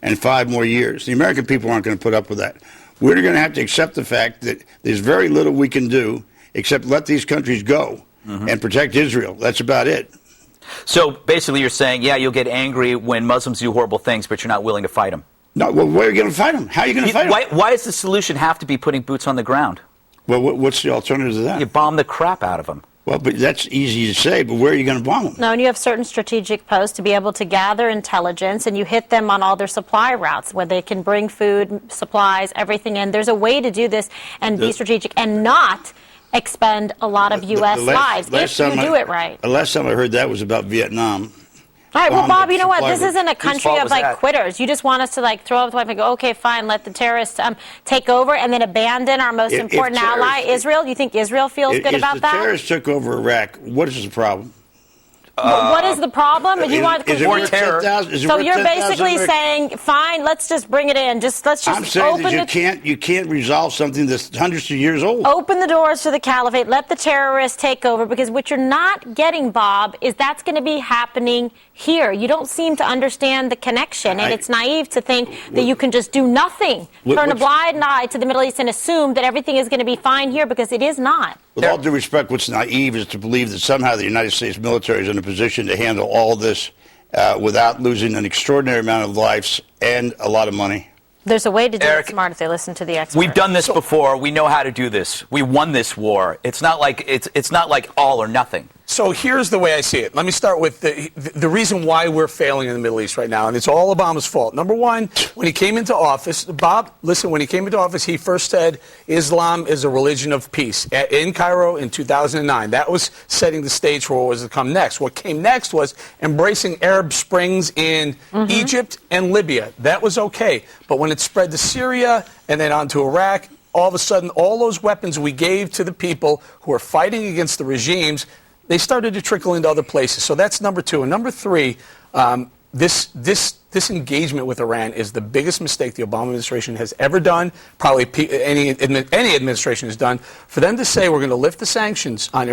and 5 more years. The American people aren't going to put up with that. We're going to have to accept the fact that there's very little we can do except let these countries go and protect Israel. That's about it. So basically you're saying, yeah, you'll get angry when Muslims do horrible things, but you're not willing to fight them. No, well, where are you going to fight them? How are you going to fight them? Why does the solution have to be putting boots on the ground? Well, what's the alternative to that? You bomb the crap out of them. Well, but that's easy to say, but where are you going to bomb them? No, and you have certain strategic posts to be able to gather intelligence, and you hit them on all their supply routes, where they can bring food, supplies, everything in. There's a way to do this and be strategic and not expend a lot of U.S. lives if you do it right. The last time I heard that was about Vietnam. All right, well, Bob, you know what? This isn't a country of, like, quitters. You just want us to, like, throw up the wife and go, okay, fine, let the terrorists take over and then abandon our most important ally, Israel? You think Israel feels good about that? If the terrorists took over Iraq, what is the problem? What is the problem? Is it terror? So you're basically saying, fine, let's just bring it in. Let's just I'm saying that you can't resolve something that's hundreds of years old. Open the doors to the caliphate. Let the terrorists take over, because what you're not getting, Bob, is that's going to be happening here. You don't seem to understand the connection, and it's naive to think that you can just do nothing, turn a blind eye to the Middle East and assume that everything is going to be fine here, because it is not. With all due respect, what's naive is to believe that somehow the United States military is in a position to handle all this without losing an extraordinary amount of lives and a lot of money. There's a way to do it smart if they listen to the experts. We've done this before. We know how to do this. We won this war. It's not like it's not like all or nothing. So here's the way I see it. Let me start with the reason why we're failing in the Middle East right now, and it's all Obama's fault. Number one, when he came into office, Bob, listen, when he came into office, he first said Islam is a religion of peace in Cairo in 2009. That was setting the stage for what was to come next. What came next was embracing Arab Springs in Egypt and Libya. That was okay. But when it spread to Syria and then on to Iraq, all of a sudden, all those weapons we gave to the people who are fighting against the regimes, they started to trickle into other places. So that's number two. And number three, this engagement with Iran is the biggest mistake the Obama administration has ever done, probably any administration has done. For them to say we're going to lift the sanctions on the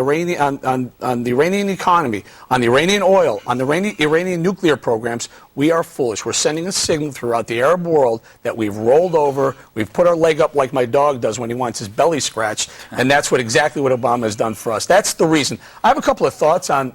Iranian economy, on the Iranian oil, on the Iranian nuclear programs, we are foolish. We're sending a signal throughout the Arab world that we've rolled over, we've put our leg up like my dog does when he wants his belly scratched, and that's exactly what Obama has done for us. That's the reason. I have a couple of thoughts on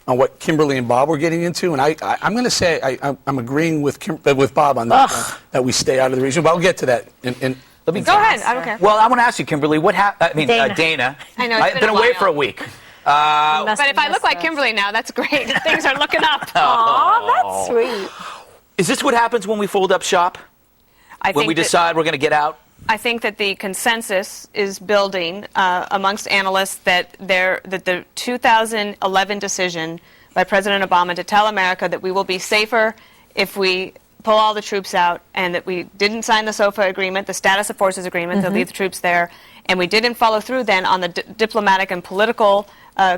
what Kimberly and Bob were getting into, and I'm going to say I'm agreeing with Bob on that, that we stay out of the region, but I'll get to that. Let me go ahead. I don't care. Well, I want to ask you, Kimberly, what happened? I mean, Dana. I know. I've been away for a week. But if I look like Kimberly now, that's great. Things are looking up. Aw, that's sweet. Is this what happens when we fold up shop? When we decide we're going to get out? I think that the consensus is building amongst analysts that the 2011 decision by President Obama to tell America that we will be safer if we pull all the troops out, and that we didn't sign the SOFA agreement, the status of forces agreement, to leave the troops there, and we didn't follow through then on the diplomatic and political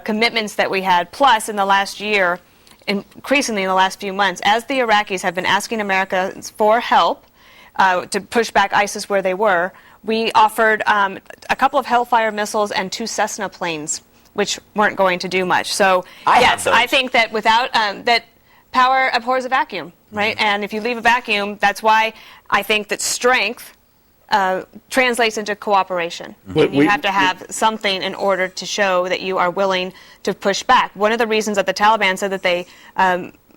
commitments that we had, plus in the last year, increasingly in the last few months, as the Iraqis have been asking America for help, to push back ISIS where they were, we offered a couple of Hellfire missiles and 2 Cessna planes, which weren't going to do much. So, yes, I think that without that power abhors a vacuum, right? And if you leave a vacuum, that's why I think that strength translates into cooperation. And you have to have something in order to show that you are willing to push back. One of the reasons that the Taliban said that they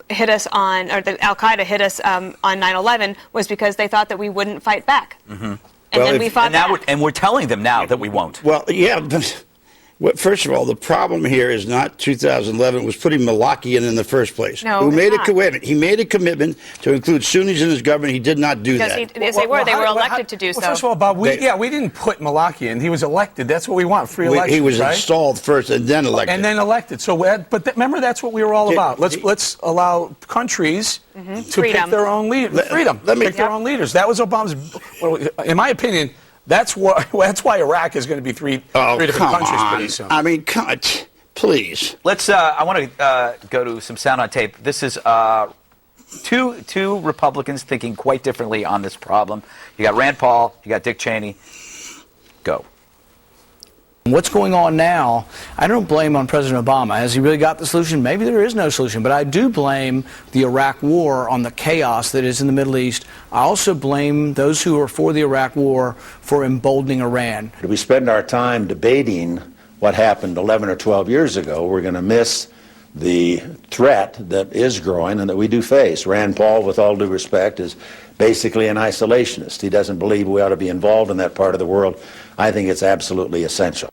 hit us on, or that Al-Qaeda hit us on 9/11 was because they thought that we wouldn't fight back. And then we fought back. And we're telling them now that we won't. Well, yeah, but first of all, the problem here is not 2011. It was putting Malaki in the first place. No, who made a commitment. He made a commitment to include Sunnis in his government. He did not do that. Yes, they were elected to do so. First of all, Bob, we didn't put Malaki in. He was elected. That's what we want, free elections, He was right? installed first and then elected. So, remember, that's what we were all about. Let's allow countries to pick their own leaders. Pick their own leaders. That was Obama's, in my opinion. That's why Iraq is going to be three different countries pretty soon. I mean, please. Let's. I want to go to some sound on tape. This is two Republicans thinking quite differently on this problem. You got Rand Paul. You got Dick Cheney. Go. What's going on now, I don't blame on President Obama. Has he really got the solution? Maybe there is no solution, but I do blame the Iraq war on the chaos that is in the Middle East. I also blame those who are for the Iraq war for emboldening Iran. If we spend our time debating what happened 11 or 12 years ago, we're going to miss the threat that is growing and that we do face. Rand Paul, with all due respect, is basically an isolationist. He doesn't believe we ought to be involved in that part of the world. I think it's absolutely essential.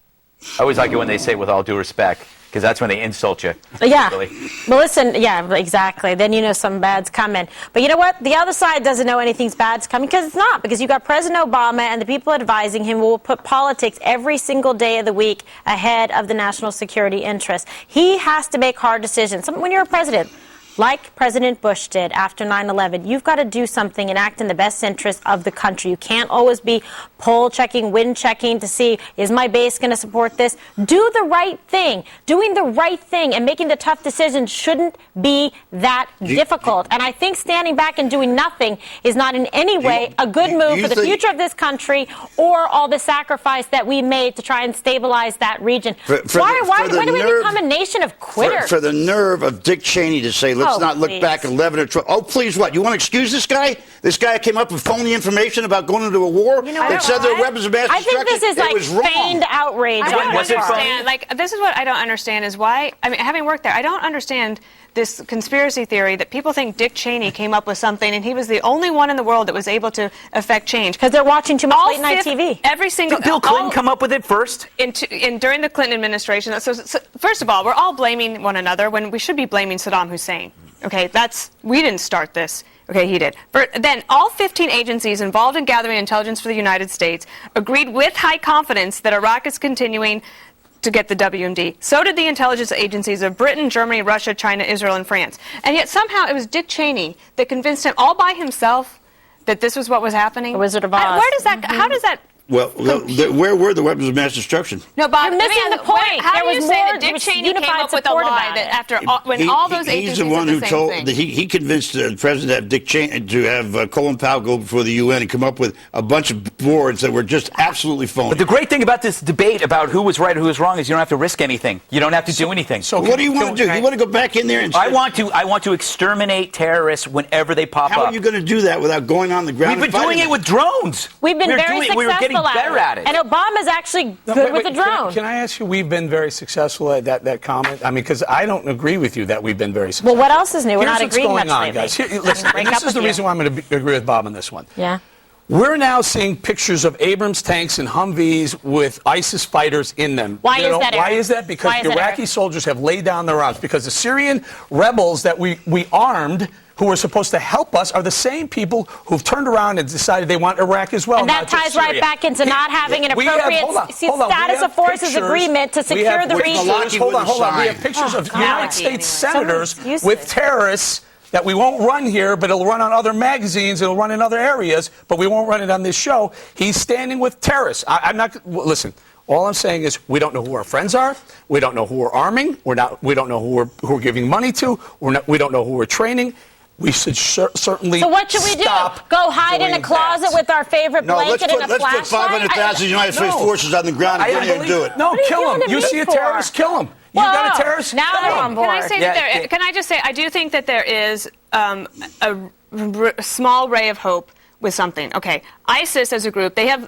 I always like it when they say with all due respect, because that's when they insult you. Yeah. Really. Well, listen, yeah, exactly. Then you know some bad's coming. But you know what? The other side doesn't know anything's bad's coming because it's not. Because you got President Obama and the people advising him will put politics every single day of the week ahead of the national security interest. He has to make hard decisions. When you're a president, like President Bush did after 9/11, you've got to do something and act in the best interest of the country. You can't always be poll checking, wind checking to see, is my base going to support this? Do the right thing. Doing the right thing and making the tough decisions shouldn't be that difficult. And I think standing back and doing nothing is not in any way a good move for the future of this country or all the sacrifice that we made to try and stabilize that region. Why do we become a nation of quitters? For the nerve of Dick Cheney to say, let's not look back 11 or 12. Oh, please, what? You want to excuse this guy? This guy came up with phony information about going into a war that said there were weapons of mass destruction. I think this is like feigned outrage. I don't understand. Like, this is what I don't understand is why, I mean, having worked there, I don't understand this conspiracy theory that people think Dick Cheney came up with something and he was the only one in the world that was able to affect change. Because they're watching too much late-night TV. Every single... Did Bill Clinton come up with it first? During the Clinton administration. So, first of all, we're all blaming one another when we should be blaming Saddam Hussein. Okay, we didn't start this. Okay, he did. Then all 15 agencies involved in gathering intelligence for the United States agreed with high confidence that Iraq is continuing to get the WMD. So did the intelligence agencies of Britain, Germany, Russia, China, Israel, and France. And yet somehow it was Dick Cheney that convinced him all by himself that this was what was happening. The Wizard of Oz. Where does that? How does that? Well, where were the weapons of mass destruction? No, Bob, you're missing the point. How do you say that Dick Cheney came up with a lie that after all those agencies he's the one who told thing? He convinced the president Dick Cheney to have Colin Powell go before the UN and come up with a bunch of boards that were just absolutely phony. But the great thing about this debate about who was right or who was wrong is you don't have to risk anything. You don't have to do anything. So what do you want to do? You want to go back in there and? I want to exterminate terrorists whenever they pop up. How are you going to do that without going on the ground? We've been doing it with drones. We've been very successful. We were getting better at it. And Obama's actually good with the drone. Can I ask you, we've been very successful at that comment? I mean, because I don't agree with you that we've been very successful. Well, what else is new? We're not agreeing much lately. Guys. Listen, and this is the reason why I'm going to agree with Bob on this one. Yeah. We're now seeing pictures of Abrams tanks and Humvees with ISIS fighters in them. Why is that, Eric? Why is that? Because Iraqi soldiers have laid down their arms. Because the Syrian rebels that we armed, who were supposed to help us, are the same people who've turned around and decided they want Iraq as well. And that ties right back into not having an appropriate status of forces agreement to secure the region. Hold on. We have pictures of United States senators with terrorists that we won't run here, but it'll run on other magazines, it'll run in other areas, but we won't run it on this show. He's standing with terrorists. I'm not, listen, all I'm saying is we don't know who our friends are, we don't know who we're arming, we don't know who we're giving money to, we don't know who we're training. We should certainly. So what should we do? Go hide in a closet with our favorite blanket and a flashlight? Let's put 500,000 United States forces on the ground and go and do it. No, kill him. You see a terrorist, kill him. You got a terrorist? Now they're on board. Can I just say, I do think that there is a small ray of hope with something. Okay, ISIS as a group, their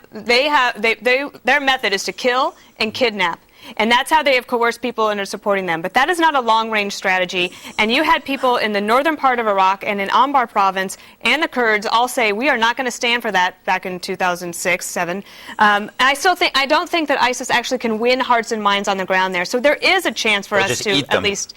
method is to kill and kidnap. And that's how they have coerced people into supporting them. But that is not a long-range strategy. And you had people in the northern part of Iraq and in Anbar province and the Kurds all say, we are not going to stand for that back in 2006, 2007. I don't think that ISIS actually can win hearts and minds on the ground there. So there is a chance for us to at least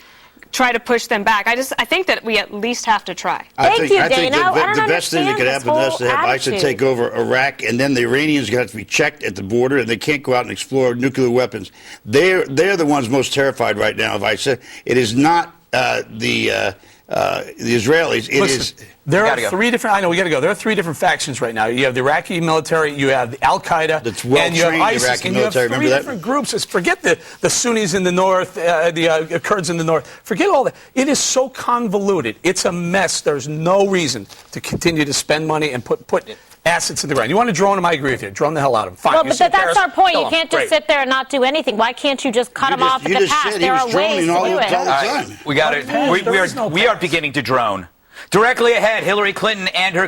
try to push them back. I think that we at least have to try. I think the best thing that could happen to us is to have ISIS take over Iraq, and then the Iranians have to be checked at the border, and they can't go out and explore nuclear weapons. They're the ones most terrified right now of ISIS. It is not the Israelis. There are three different. I know we got to go. There are three different factions right now. You have the Iraqi military, you have the Al Qaeda, and you have ISIS, Iraqi and you have three different groups. Forget the Sunnis in the north, the Kurds in the north. Forget all that. It is so convoluted. It's a mess. There's no reason to continue to spend money and put assets in the ground. You want to drone them? I agree with you. Drone the hell out of them. Fine. Well, You but see a that's terrorist, our point. kill You 'em. can't just Great. sit there and not do anything. Why can't you just cut them off at the pass? There are ways to do it. We got it. We are beginning to drone. Directly ahead, Hillary Clinton and her